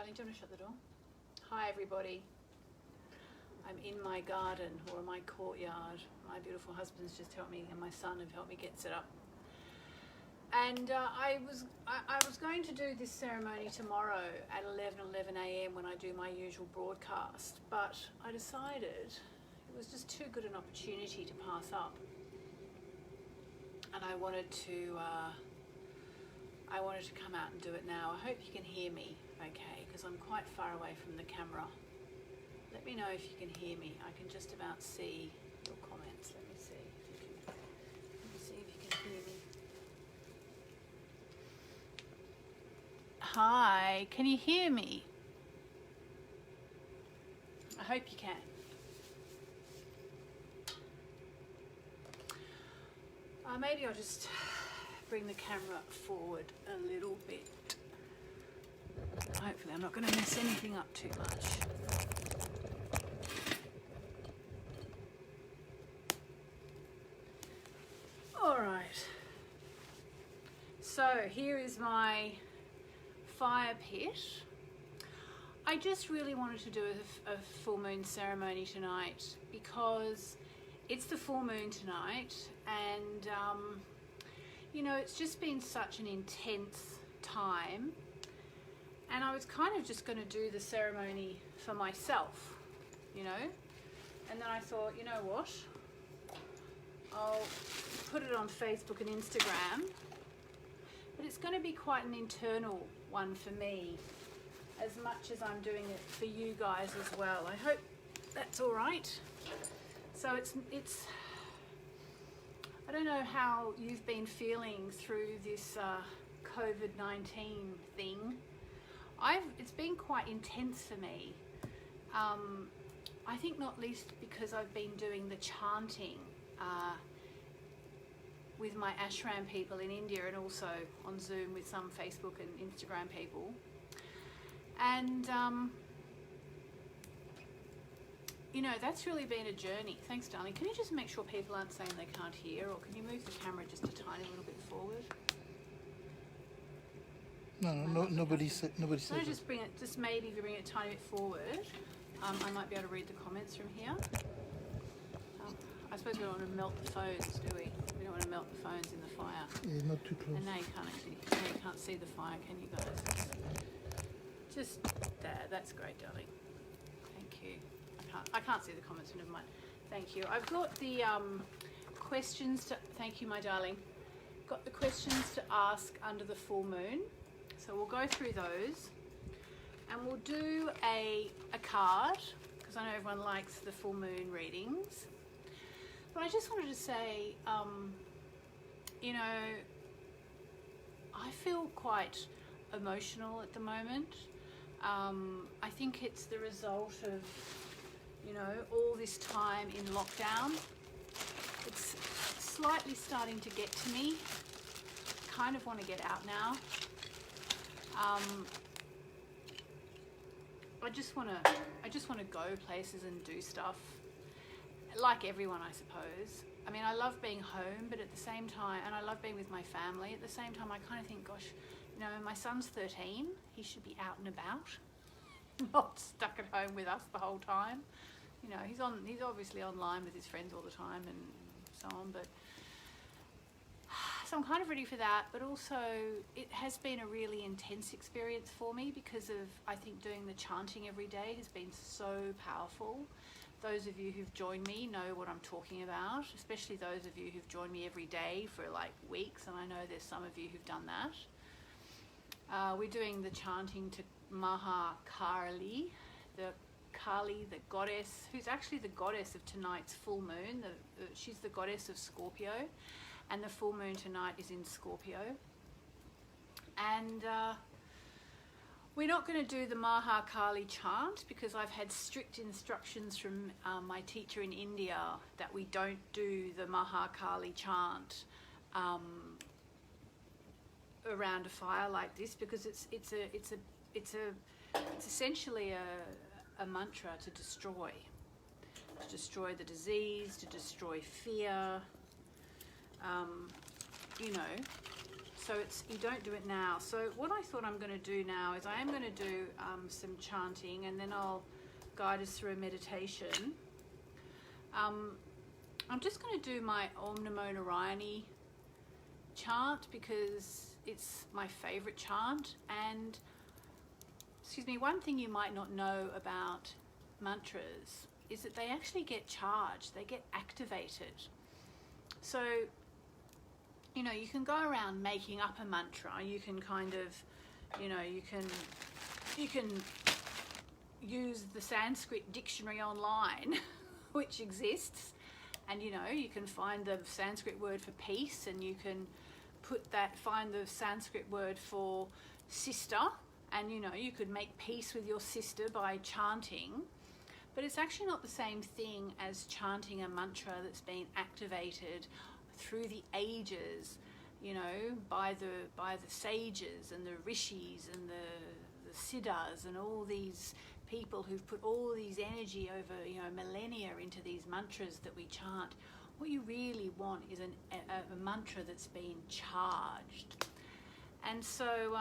Darling, do you want to shut the door? Hi everybody. I'm in my garden or my courtyard. My beautiful husband's just helped me and my son have helped me get set up. And I was going to do this ceremony tomorrow at 11 a.m. when I do my usual broadcast, but I decided it was just too good an opportunity to pass up. And I wanted to come out and do it now. I hope you can hear me okay, because I'm quite far away from the camera. Let me know if you can hear me. I can just about see your comments. Let me see if you can hear me. Hi, can you hear me? I hope you can. Maybe I'll just bring the camera forward a little bit. Hopefully I'm not going to mess anything up too much. All right. So here is my fire pit. I just really wanted to do a full moon ceremony tonight because it's the full moon tonight, and you know, it's just been such an intense time, and I was kind of just going to do the ceremony for myself, you know, and then I thought, you know what, I'll put it on Facebook and Instagram, but it's going to be quite an internal one for me as much as I'm doing it for you guys as well. I hope that's all right. So it's I don't know how you've been feeling through this COVID-19 thing. It's been quite intense for me. I think not least because I've been doing the chanting with my ashram people in India, and also on Zoom with some Facebook and Instagram people. And you know, that's really been a journey. Thanks, darling. Can you just make sure people aren't saying they can't hear, or can you move the camera just a tiny little bit forward? No, nobody said. Nobody said. So just bring it, just maybe bring it a tiny bit forward. I might be able to read the comments from here. I suppose we don't want to melt the phones, do we? We don't want to melt the phones in the fire. Yeah, not too close. And now you can't see the fire, can you guys? Just there. That's great, darling. Thank you. I can't see the comments, so never mind. Thank you. I've got the questions to, thank you, my darling. Got the questions to ask under the full moon. So we'll go through those, and we'll do a card, because I know everyone likes the full moon readings. But I just wanted to say, you know, I feel quite emotional at the moment. I think it's the result of, you know, all this time in lockdown. It's slightly starting to get to me. Kind of want to get out now. I just want to go places and do stuff, like everyone, I suppose. I mean, I love being home, but at the same time, and I love being with my family. At the same time, I kind of think, gosh, you know, my son's 13. He should be out and about, not stuck at home with us the whole time. You know, he's obviously online with his friends all the time and so on, but so I'm kind of ready for that. But also it has been a really intense experience for me because of, I think, doing the chanting every day has been so powerful. Those of you who've joined me know what I'm talking about, especially those of you who've joined me every day for like weeks, and I know there's some of you who've done that. We're doing the chanting to Maha Kali, the goddess, who's actually the goddess of tonight's full moon. She's the goddess of Scorpio, and the full moon tonight is in Scorpio. And we're not going to do the Maha Kali chant because I've had strict instructions from my teacher in India that we don't do the Maha Kali chant around a fire like this, because it's essentially a mantra to destroy the disease, to destroy fear, you know. So you don't do it now. So what I thought I'm going to do now is I am going to do some chanting, and then I'll guide us through a meditation. I'm just going to do my Om Namo Narayani chant because it's my favorite chant. And excuse me, one thing you might not know about mantras is that they actually get charged, they get activated. So, you know, you can go around making up a mantra. You can kind of, you know, you can use the Sanskrit dictionary online, which exists, and you know, you can find the Sanskrit word for peace, and you can find the Sanskrit word for sister, and you know, you could make peace with your sister by chanting. But it's actually not the same thing as chanting a mantra that's been activated through the ages, you know, by the sages and the rishis and the siddhas and all these people who've put all these energy over, you know, millennia into these mantras that we chant. What you really want is a mantra that's been charged. And so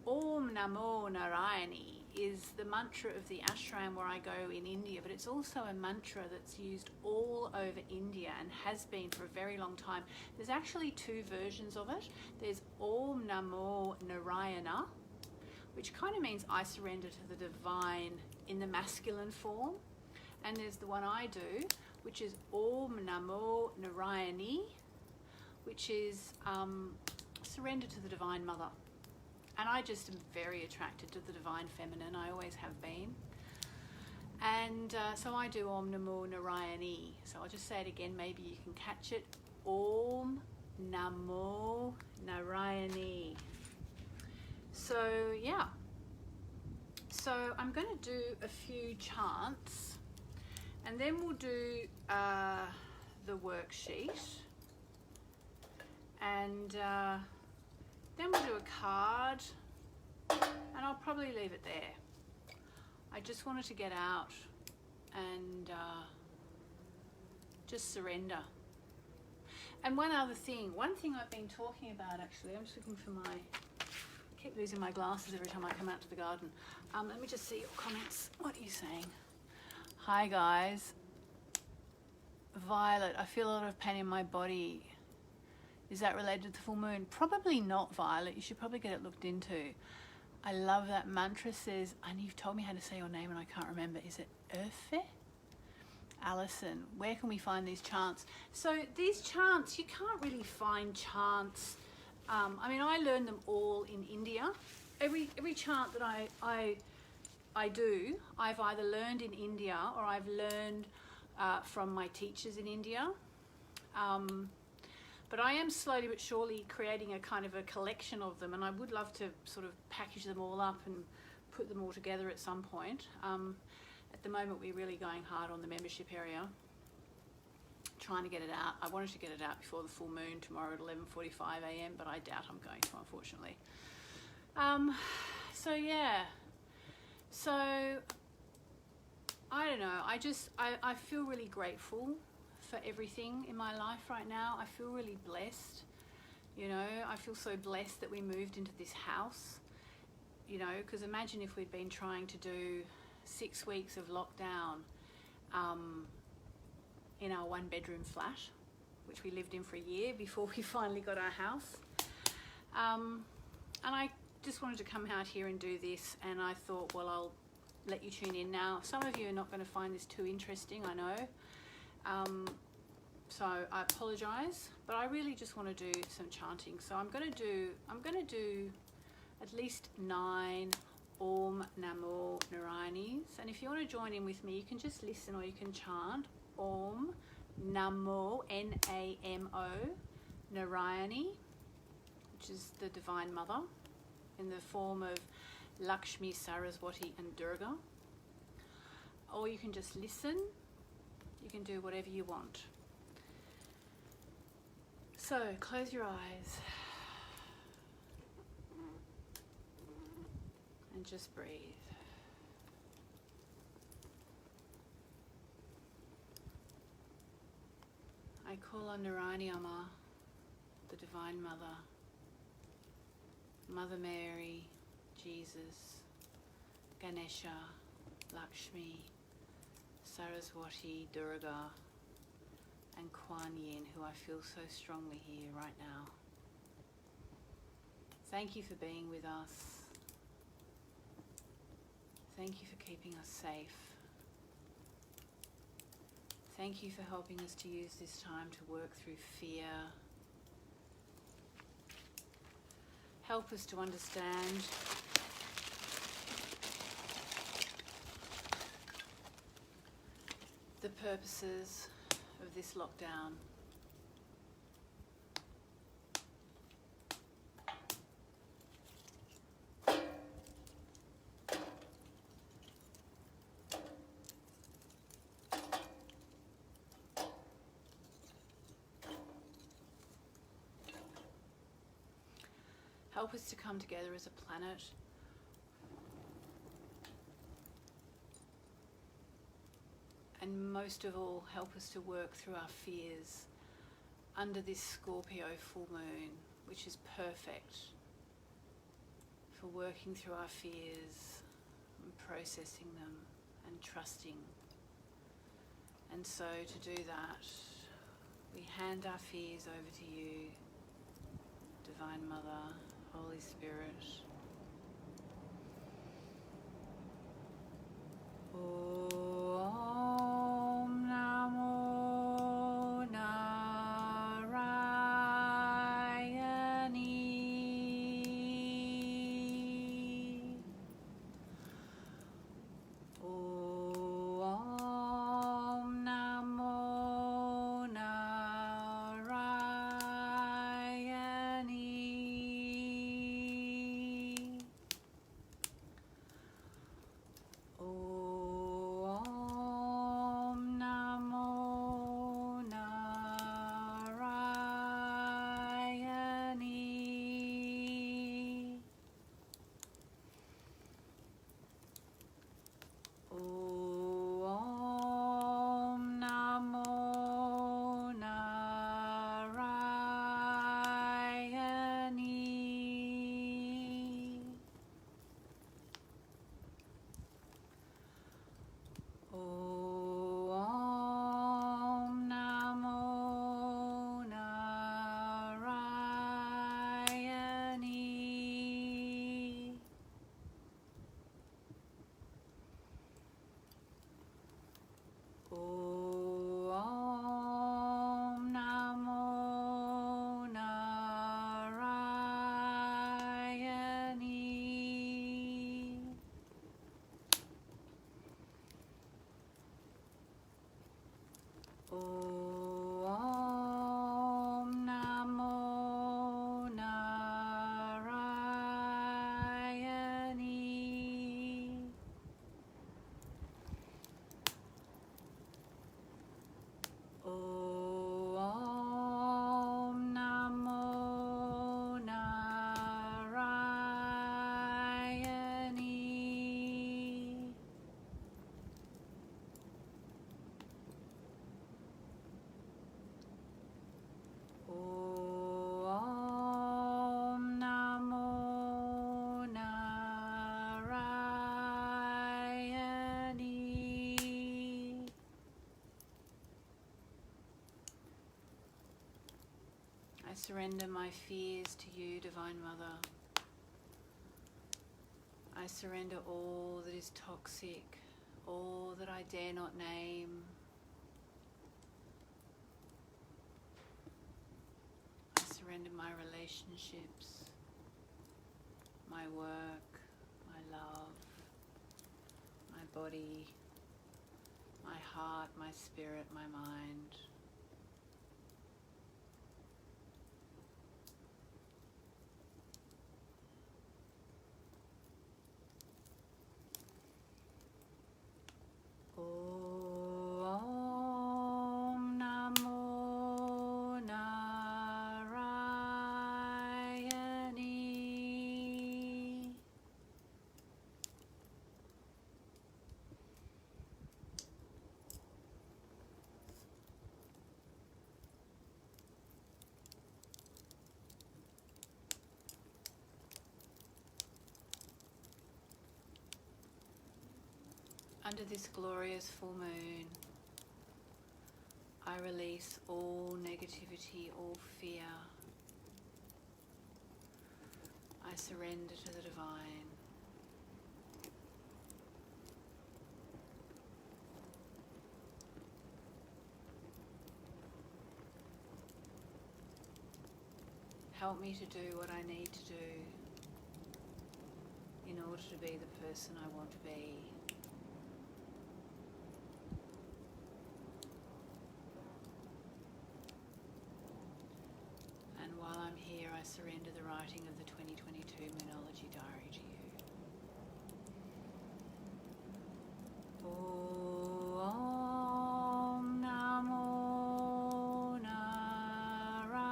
Om Namo Narayani is the mantra of the ashram where I go in India, but it's also a mantra that's used all over India and has been for a very long time. There's actually two versions of it. There's Om Namo Narayana, which kind of means I surrender to the divine in the masculine form. And there's the one I do, which is Om Namo Narayani, which is surrender to the Divine Mother. And I just am very attracted to the Divine Feminine. I always have been. And so I do Om Namo Narayani. So I'll just say it again, maybe you can catch it. Om Namo Narayani. So yeah. So I'm going to do a few chants, and then we'll do the worksheet. And then we'll do a card, and I'll probably leave it there. I just wanted to get out and just surrender. And one thing I've been talking about actually, I'm just looking for I keep losing my glasses every time I come out to the garden. Let me just see your comments. What are you saying? Hi guys. Violet, I feel a lot of pain in my body. Is that related to the full moon? Probably not, Violet. You should probably get it looked into. I love that mantra says, and you've told me how to say your name and I can't remember. Is it Urfe? Alison, where can we find these chants? So these chants, you can't really find chants. I mean, I learned them all in India. Every chant that I do, I've either learned in India or I've learned from my teachers in India. But I am slowly but surely creating a kind of a collection of them, and I would love to sort of package them all up and put them all together at some point. At the moment, we're really going hard on the membership area, trying to get it out. I wanted to get it out before the full moon tomorrow at 11:45 a.m, but I doubt I'm going to, unfortunately. So yeah, so I don't know. I feel really grateful for everything in my life right now. I feel really blessed. You know, I feel so blessed that we moved into this house. You know, because imagine if we'd been trying to do 6 weeks of lockdown in our 1-bedroom flat, which we lived in for a year before we finally got our house. And I just wanted to come out here and do this, and I thought, well, I'll let you tune in now. Some of you are not going to find this too interesting, I know. So I apologize, but I really just want to do some chanting. So I'm going to do at least 9 Om Namo Narayanis. And if you want to join in with me, you can just listen or you can chant Om Namo, N-A-M-O, Narayani, which is the Divine Mother in the form of Lakshmi, Saraswati and Durga. Or you can just listen. You can do whatever you want. So close your eyes and just breathe. I call on Narayani Amma, the Divine Mother, Mother Mary, Jesus, Ganesha, Lakshmi, Saraswati, Durga, and Kuan Yin, who I feel so strongly here right now. Thank you for being with us. Thank you for keeping us safe. Thank you for helping us to use this time to work through fear. Help us to understand the purposes of this lockdown. Help us to come together as a planet. And most of all, help us to work through our fears under this Scorpio full moon, which is perfect for working through our fears and processing them and trusting. And so to do that, we hand our fears over to you, Divine Mother, Holy Spirit. Om Namo Narayani. Om Namo Narayani. Om Namo Narayani. Om Namo Narayani. Om Namo Narayani. Om Namo Narayani. Om Namo Narayani. Om Namo Narayani. Om Namo Narayani. I surrender my fears to you, Divine Mother. I surrender all that is toxic, all that I dare not name. I surrender my relationships, my work, my love, my body, my heart, my spirit, my mind. Om Namo Narayani. Under this glorious full moon, I release all negativity, all fear. I surrender to the divine. Help me to do what I need to do in order to be the person I want to be. And while I'm here, I surrender the writing of the 2022 Moonology Diary to you. Om Namo Narayani.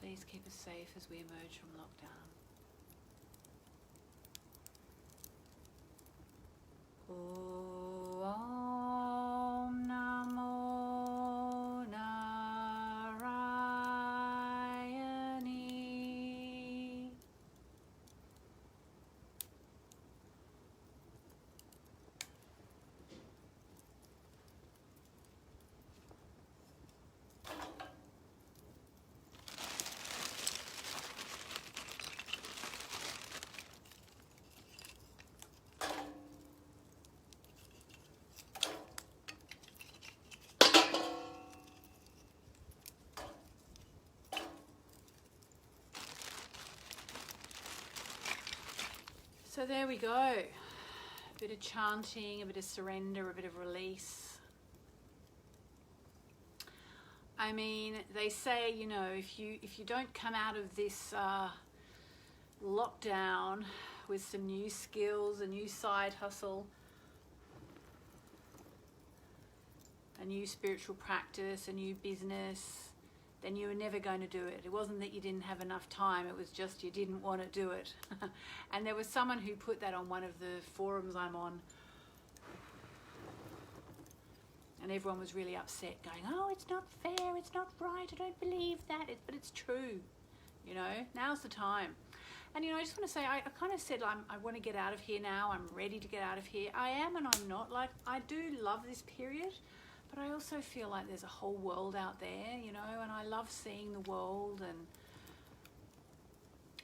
Please keep us safe as we emerge from lockdown. Om Namo Narayani. So there we go. A bit of chanting, a bit of surrender, a bit of release. I mean, they say, you know, if you don't come out of this lockdown with some new skills, a new side hustle, a new spiritual practice, a new business, then you were never going to do it. It wasn't that you didn't have enough time, it was just you didn't want to do it. And there was someone who put that on one of the forums I'm on, and everyone was really upset, going, oh, it's not fair, it's not right, I don't believe that, but it's true. You know, now's the time. And, you know, I just want to say, I kind of said I want to get out of here now, I'm ready to get out of here. I am and I'm not. Like, I do love this period, but I also feel like there's a whole world out there, you know, and I love seeing the world, and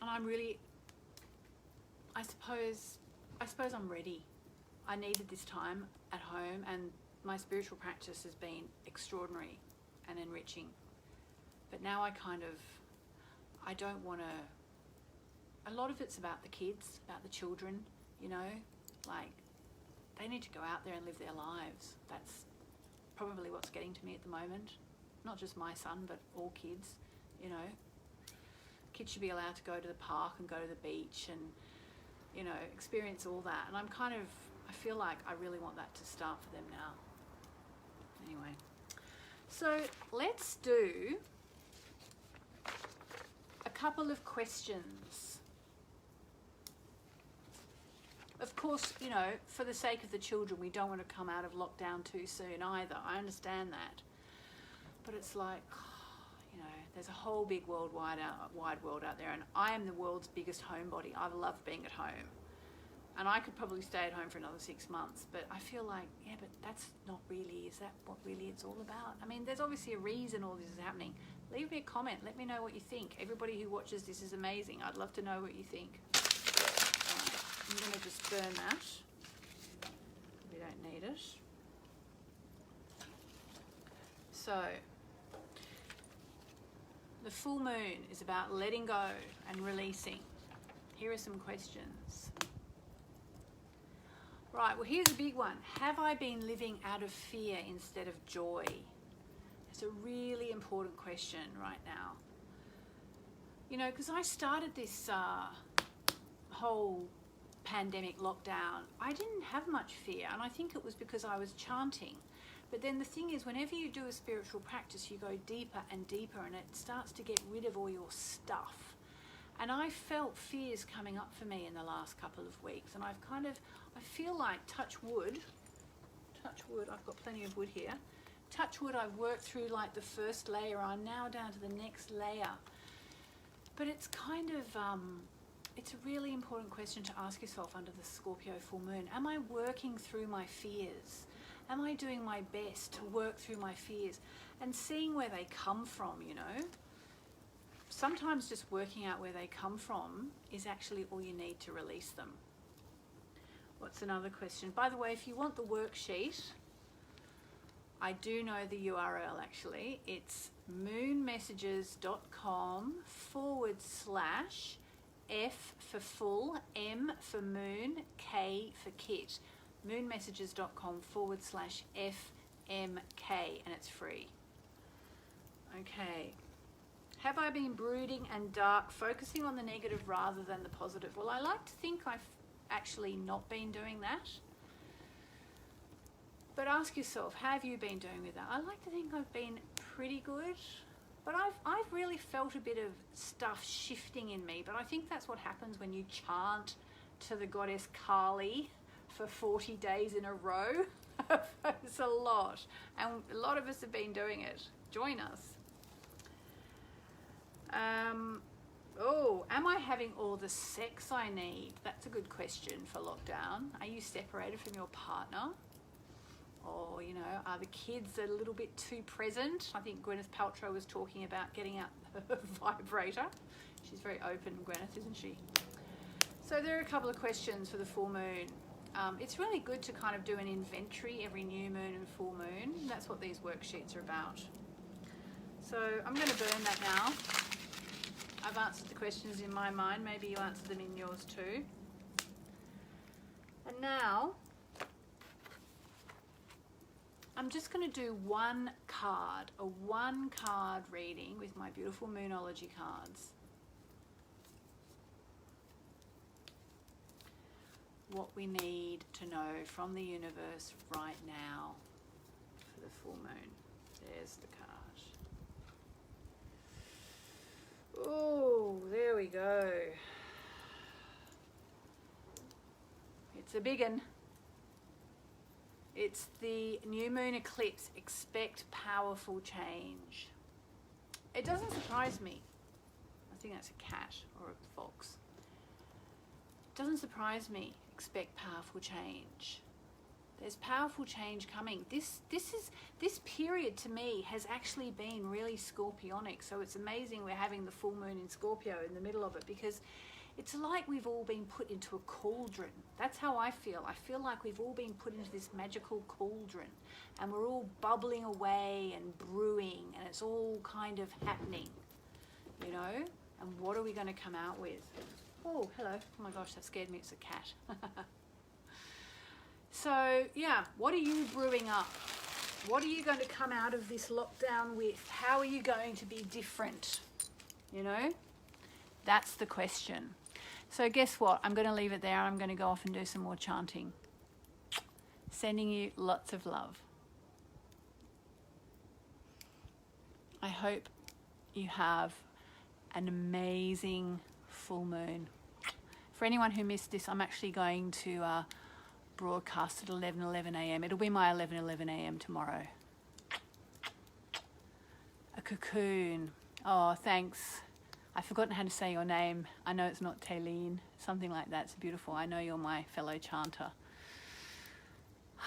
I'm really, I suppose I'm ready. I needed this time at home, and my spiritual practice has been extraordinary and enriching. But now I don't want to, a lot of it's about the kids, about the children, you know, like they need to go out there and live their lives. That's probably what's getting to me at the moment. Not just my son, but all kids, you know. Kids should be allowed to go to the park and go to the beach and, you know, experience all that. And I feel like I really want that to start for them now. Anyway, so let's do a couple of questions. Of course, you know, for the sake of the children, we don't want to come out of lockdown too soon either. I understand that. But it's like, you know, there's a whole big wide world out there, and I am the world's biggest homebody. I love being at home. And I could probably stay at home for another 6 months, but I feel like, yeah, but that's not really, is that what really it's all about? I mean, there's obviously a reason all this is happening. Leave me a comment. Let me know what you think. Everybody who watches this is amazing. I'd love to know what you think. I'm going to just burn that. We don't need it. So, the full moon is about letting go and releasing. Here are some questions. Right, well, here's a big one. Have I been living out of fear instead of joy? It's a really important question right now. You know, because I started this whole pandemic lockdown, I didn't have much fear, and I think it was because I was chanting. But then the thing is, whenever you do a spiritual practice, you go deeper and deeper, and it starts to get rid of all your stuff. And I felt fears coming up for me in the last couple of weeks, and I feel like, touch wood, I've got plenty of wood here, touch wood, I've worked through like the first layer. I'm now down to the next layer. But it's kind of, it's a really important question to ask yourself under the Scorpio full moon. Am I working through my fears? Am I doing my best to work through my fears? And seeing where they come from, you know? Sometimes just working out where they come from is actually all you need to release them. What's another question? By the way, if you want the worksheet, I do know the URL actually. It's moonmessages.com/F for full, M for moon, K for kit. moonmessages.com/FMK, and it's free. Okay. Have I been brooding and dark, focusing on the negative rather than the positive? Well, I like to think I've actually not been doing that. But ask yourself, how have you been doing with that? I like to think I've been pretty good, but I've really felt a bit of stuff shifting in me. But I think that's what happens when you chant to the goddess Kali for 40 days in a row. It's a lot, and a lot of us have been doing it. Join us. Oh, am I having all the sex I need? That's a good question for lockdown. Are you separated from your partner? Or, you know, are the kids a little bit too present? I think Gwyneth Paltrow was talking about getting out her vibrator. She's very open, Gwyneth, isn't she? So there are a couple of questions for the full moon. It's really good to kind of do an inventory every new moon and full moon. That's what these worksheets are about. So I'm going to burn that now. I've answered the questions in my mind. Maybe you answered them in yours too. And now I'm just going to do one card, a one card reading with my beautiful Moonology cards. What we need to know from the universe right now for the full moon. There's the card. Oh, there we go. It's a big one. It's the new moon eclipse. Expect powerful change. It doesn't surprise me. I think that's a cat or a fox. It doesn't surprise me. Expect powerful change. There's powerful change coming. This period to me has actually been really scorpionic. So it's amazing we're having the full moon in Scorpio in the middle of it, because it's like we've all been put into a cauldron. That's how I feel. I feel like we've all been put into this magical cauldron, and we're all bubbling away and brewing, and it's all kind of happening, you know? And what are we going to come out with? Oh, hello. Oh my gosh, that scared me. It's a cat. So, yeah, what are you brewing up? What are you going to come out of this lockdown with? How are you going to be different? You know? That's the question. So guess what? I'm going to leave it there. I'm going to go off and do some more chanting. Sending you lots of love. I hope you have an amazing full moon. For anyone who missed this, I'm actually going to broadcast at 11:11 a.m. It'll be my 11:11 a.m. tomorrow. A cocoon. Oh, thanks. I've forgotten how to say your name. I know it's not Taylene. Something like that. It's beautiful. I know you're my fellow chanter.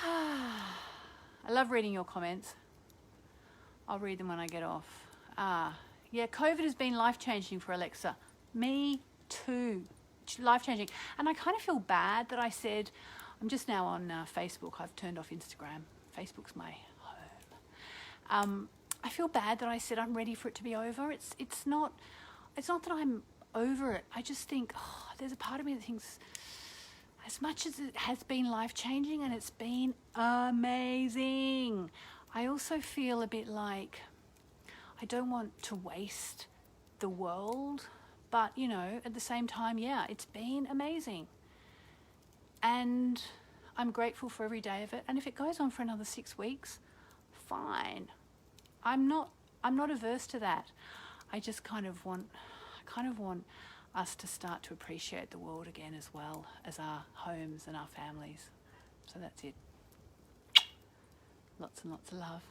I love reading your comments. I'll read them when I get off. Yeah, COVID has been life-changing for Alexa. Me too. Life-changing. And I kind of feel bad that I said, I'm just now on Facebook. I've turned off Instagram. Facebook's my home. I feel bad that I said I'm ready for it to be over. It's not that I'm over it. I just think, there's a part of me that thinks, as much as it has been life-changing and it's been amazing, I also feel a bit like I don't want to waste the world. But, you know, at the same time, yeah, it's been amazing. And I'm grateful for every day of it. And if it goes on for another 6 weeks, fine. I'm not averse to that. I just kind of want us to start to appreciate the world again, as well as our homes and our families. So that's it. Lots and lots of love.